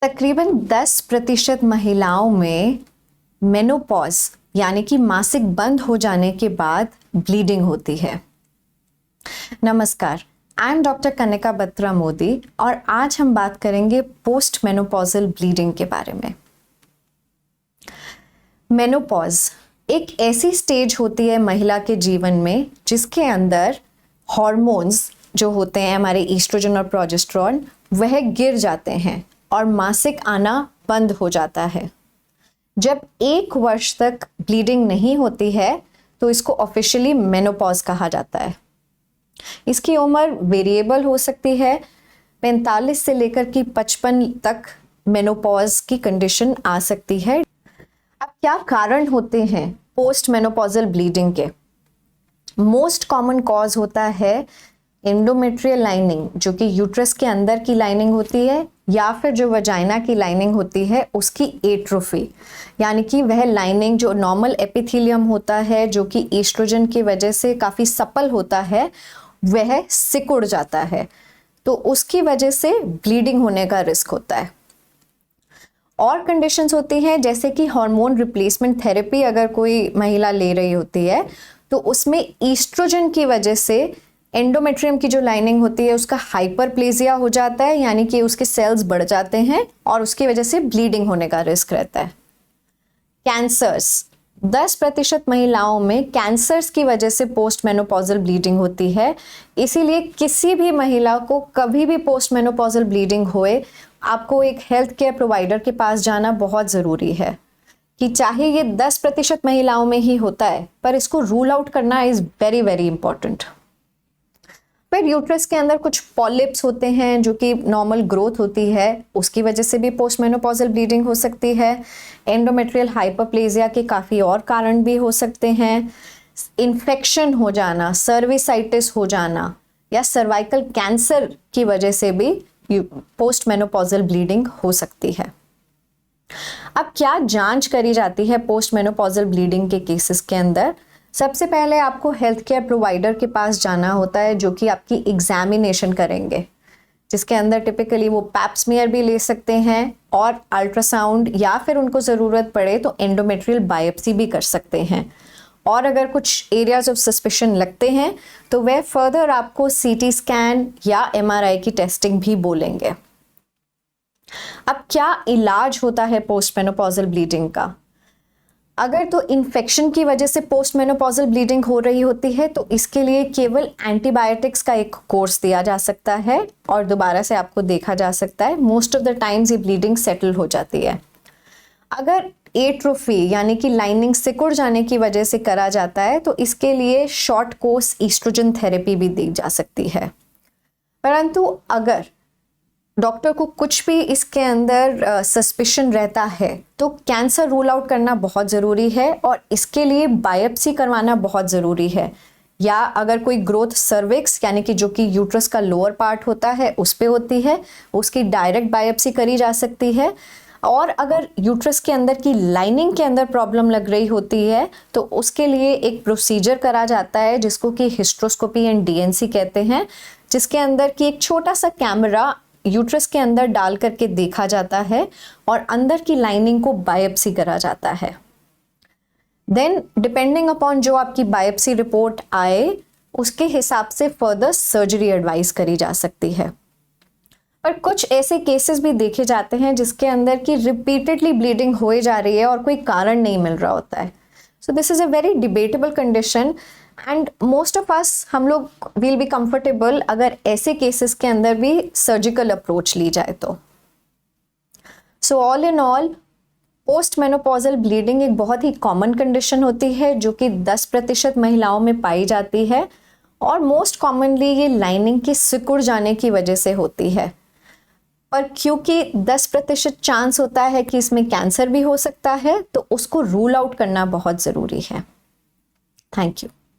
तकरीबन 10% महिलाओं में मेनोपॉज यानी कि मासिक बंद हो जाने के बाद ब्लीडिंग होती है। नमस्कार, I am doctor Kanika Batra Modi और आज हम बात करेंगे पोस्ट मेनोपॉजल ब्लीडिंग के बारे में। मेनोपॉज एक ऐसी स्टेज होती है महिला के जीवन में जिसके अंदर हॉर्मोन्स जो होते हैं हमारे ईस्ट्रोजन और प्रोजेस्टेरोन वह गिर जाते हैं और मासिक आना बंद हो जाता है। जब 1 वर्ष तक ब्लीडिंग नहीं होती है तो इसको ऑफिशियली मेनोपॉज कहा जाता है। इसकी उम्र वेरिएबल हो सकती है, 45 से लेकर कि 55 तक मेनोपॉज की कंडीशन आ सकती है। अब क्या कारण होते हैं पोस्ट मेनोपॉजल ब्लीडिंग के? मोस्ट कॉमन कॉज होता है एंडोमेट्रियल लाइनिंग, जो कि यूट्रस के अंदर की लाइनिंग होती है, या फिर जो वजाइना की लाइनिंग होती है उसकी एट्रोफी, यानी कि वह लाइनिंग जो नॉर्मल एपिथेलियम होता है जो कि ईस्ट्रोजन की वजह से काफ़ी सप्पल होता है वह सिकुड़ जाता है, तो उसकी वजह से ब्लीडिंग होने का रिस्क होता है। और कंडीशंस होती हैं जैसे कि हार्मोन रिप्लेसमेंट थेरेपी अगर कोई महिला ले रही होती है तो उसमें ईस्ट्रोजन की वजह से एंडोमेट्रियम की जो लाइनिंग होती है उसका हाइपरप्लेजिया हो जाता है, यानी कि उसके सेल्स बढ़ जाते हैं और उसकी वजह से ब्लीडिंग होने का रिस्क रहता है। कैंसर्स, 10% महिलाओं में कैंसर्स की वजह से पोस्ट मेनोपॉजल ब्लीडिंग होती है। इसीलिए किसी भी महिला को कभी भी पोस्ट मेनोपॉजल ब्लीडिंग होए आपको एक हेल्थ केयर प्रोवाइडर के पास जाना बहुत ज़रूरी है, कि चाहे ये 10% महिलाओं में ही होता है पर इसको रूल आउट करना इज़ वेरी वेरी इंपॉर्टेंट। फिर यूट्रस के अंदर कुछ पॉलिप्स होते हैं जो कि नॉर्मल ग्रोथ होती है, उसकी वजह से भी पोस्ट मेनोपॉजल ब्लीडिंग हो सकती है। एंडोमेट्रियल हाइपरप्लेजिया के काफ़ी और कारण भी हो सकते हैं। इन्फेक्शन हो जाना, सर्विसाइटिस हो जाना या सर्वाइकल कैंसर की वजह से भी पोस्ट मेनोपॉजल ब्लीडिंग हो सकती है। अब क्या जांच करी जाती है पोस्ट मेनोपॉजल ब्लीडिंग के केसेस के अंदर? सबसे पहले आपको हेल्थ केयर प्रोवाइडर के पास जाना होता है जो कि आपकी एग्जामिनेशन करेंगे, जिसके अंदर टिपिकली वो पैप स्मीयर भी ले सकते हैं और अल्ट्रासाउंड, या फिर उनको ज़रूरत पड़े तो एंडोमेट्रियल बायोप्सी भी कर सकते हैं। और अगर कुछ एरियाज ऑफ सस्पिशन लगते हैं तो वह फर्दर आपको सीटी स्कैन या एमआरआई की टेस्टिंग भी बोलेंगे। अब क्या इलाज होता है पोस्ट मेनोपॉजल ब्लीडिंग का? अगर तो इन्फेक्शन की वजह से पोस्ट मेनोपॉजल ब्लीडिंग हो रही होती है तो इसके लिए केवल एंटीबायोटिक्स का एक कोर्स दिया जा सकता है और दोबारा से आपको देखा जा सकता है। मोस्ट ऑफ द टाइम्स ये ब्लीडिंग सेटल हो जाती है। अगर एट्रोफी यानी कि लाइनिंग सिकुड़ जाने की वजह से करा जाता है तो इसके लिए शॉर्ट कोर्स ईस्ट्रोजन थेरेपी भी दी जा सकती है। परंतु अगर डॉक्टर को कुछ भी इसके अंदर सस्पिशन रहता है तो कैंसर रूल आउट करना बहुत ज़रूरी है और इसके लिए बायोप्सी करवाना बहुत ज़रूरी है। या अगर कोई ग्रोथ सर्विक्स यानी कि जो कि यूट्रस का लोअर पार्ट होता है उस पे होती है, उसकी डायरेक्ट बायोप्सी करी जा सकती है। और अगर यूट्रस के अंदर की लाइनिंग के अंदर प्रॉब्लम लग रही होती है तो उसके लिए एक प्रोसीजर करा जाता है जिसको कि हिस्ट्रोस्कोपी एंड डीएनसी कहते हैं, जिसके अंदर की एक छोटा सा कैमरा यूट्रस के अंदर डाल करके देखा जाता है और अंदर की लाइनिंग को बायोप्सी करा जाता है। देन डिपेंडिंग अपॉन जो आपकी बायोप्सी रिपोर्ट आए उसके हिसाब से फर्दर सर्जरी एडवाइस करी जा सकती है। पर कुछ ऐसे केसेस भी देखे जाते हैं जिसके अंदर की रिपीटेडली ब्लीडिंग हो जा रही है और कोई कारण नहीं मिल रहा होता है। So this is a very debatable condition and most of us हम लोग विल बी कंफर्टेबल अगर ऐसे केसेस के अंदर भी सर्जिकल अप्रोच ली जाए तो। So all in all post menopausal bleeding एक बहुत ही कॉमन कंडीशन होती है जो कि 10% महिलाओं में पाई जाती है और मोस्ट कॉमनली ये लाइनिंग के सिकुड़ जाने की वजह से होती है। पर क्योंकि 10% चांस होता है कि इसमें कैंसर भी हो सकता है तो उसको रूल आउट करना बहुत ज़रूरी है। Thank you.